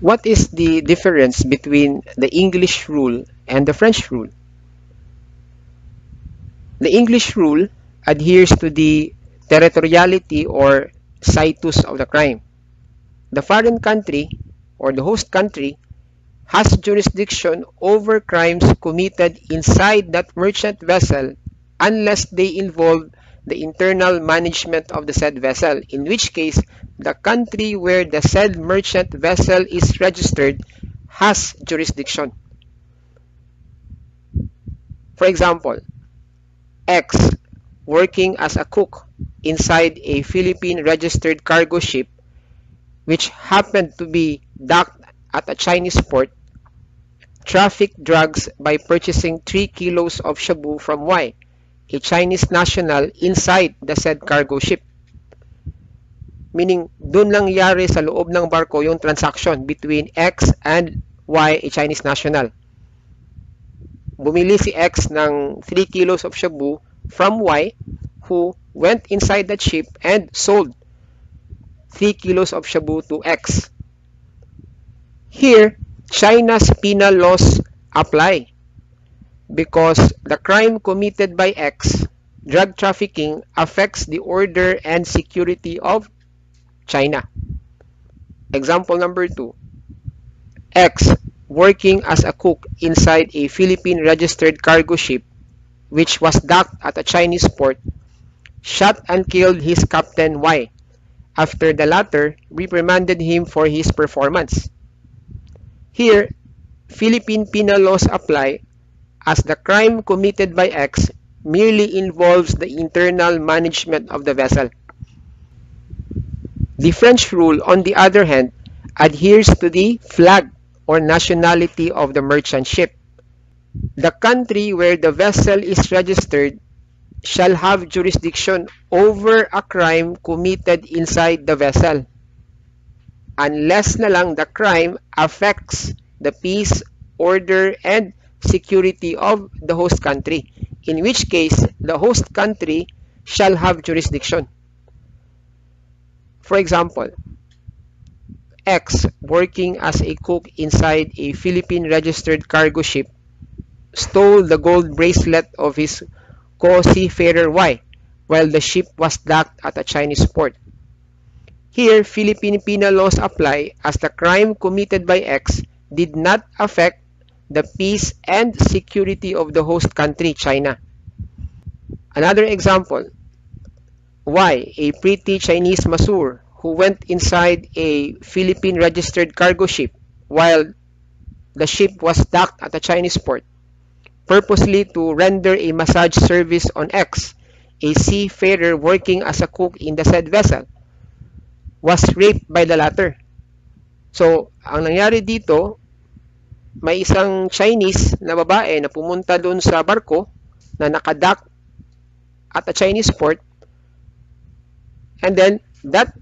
What is the difference between the English rule and the French rule? The English rule adheres to the territoriality or situs of the crime. The foreign country or the host country has jurisdiction over crimes committed inside that merchant vessel unless they involve the internal management of the said vessel, in which case the country where the said merchant vessel is registered has jurisdiction. For example, X, working as a cook inside a Philippine registered cargo ship which happened to be docked at a Chinese port, trafficked drugs by purchasing 3 kilos of shabu from Y, a Chinese national inside the said cargo ship. Meaning, dun lang yari sa loob ng barko yung transaction between X and Y, a Chinese national. Bumili si X ng 3 kilos of shabu from Y, who went inside that ship and sold 3 kilos of shabu to X. Here, China's penal laws apply because the crime committed by X, drug trafficking, affects the order and security of China. Example number 2. X, working as a cook inside a Philippine registered cargo ship which was docked at a Chinese port, shot and killed his captain Y after the latter reprimanded him for his performance. Here, Philippine penal laws apply as the crime committed by X merely involves the internal management of the vessel. The French rule, on the other hand, adheres to the flag or nationality of the merchant ship. The country where the vessel is registered shall have jurisdiction over a crime committed inside the vessel, unless na lang the crime affects the peace, order, and security of the host country, in which case the host country shall have jurisdiction. For example, X, working as a cook inside a Philippine registered cargo ship, stole the gold bracelet of his co-seafarer Y while the ship was docked at a Chinese port. Here, Philippine penal laws apply as the crime committed by X did not affect the peace and security of the host country, China. Another example, Y, a pretty Chinese masseur who went inside a Philippine registered cargo ship while the ship was docked at a Chinese port, purposely to render a massage service on X, a seafarer working as a cook in the said vessel, was raped by the latter. So, ang nangyari dito, may isang Chinese na babae na pumunta doon sa barko na nakadock at a Chinese port, and then that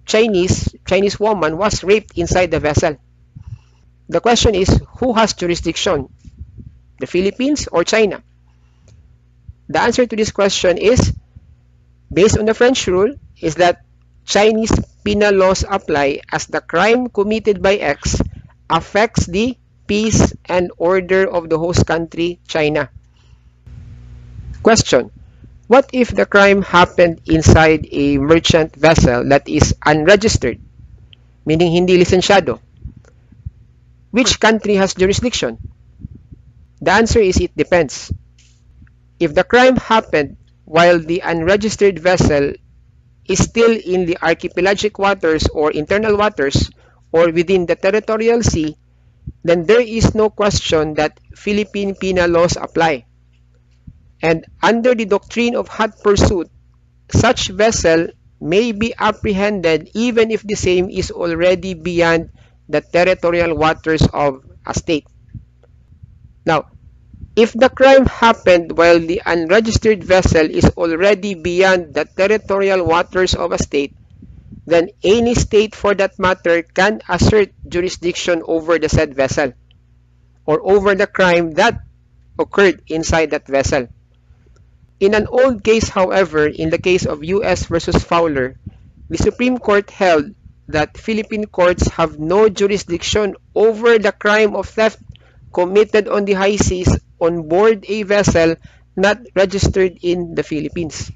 Chinese woman was raped inside the vessel. The question is, who has jurisdiction? The Philippines or China? The answer to this question is, based on the French rule, is that Chinese penal laws apply as the crime committed by X affects the peace and order of the host country, China. Question: what if the crime happened inside a merchant vessel that is unregistered, meaning hindi lisensyado? Which country has jurisdiction? The answer is it depends. If the crime happened while the unregistered vessel is still in the archipelagic waters or internal waters or within the territorial sea, then there is no question that Philippine penal laws apply. And under the doctrine of hot pursuit, such vessel may be apprehended even if the same is already beyond the territorial waters of a state. Now, if the crime happened while the unregistered vessel is already beyond the territorial waters of a state, then any state for that matter can assert jurisdiction over the said vessel or over the crime that occurred inside that vessel. In an old case, however, in the case of U.S. versus Fowler, the Supreme Court held that Philippine courts have no jurisdiction over the crime of theft committed on the high seas on board a vessel not registered in the Philippines.